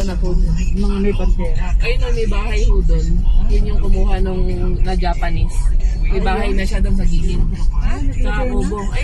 na po doon. Mga may bandera. Ayun o, may bahay ho doon. Yun yung kumuha nung na Japanese. May bahay na siya doon sa gilid. Sa Kubo. Ayun.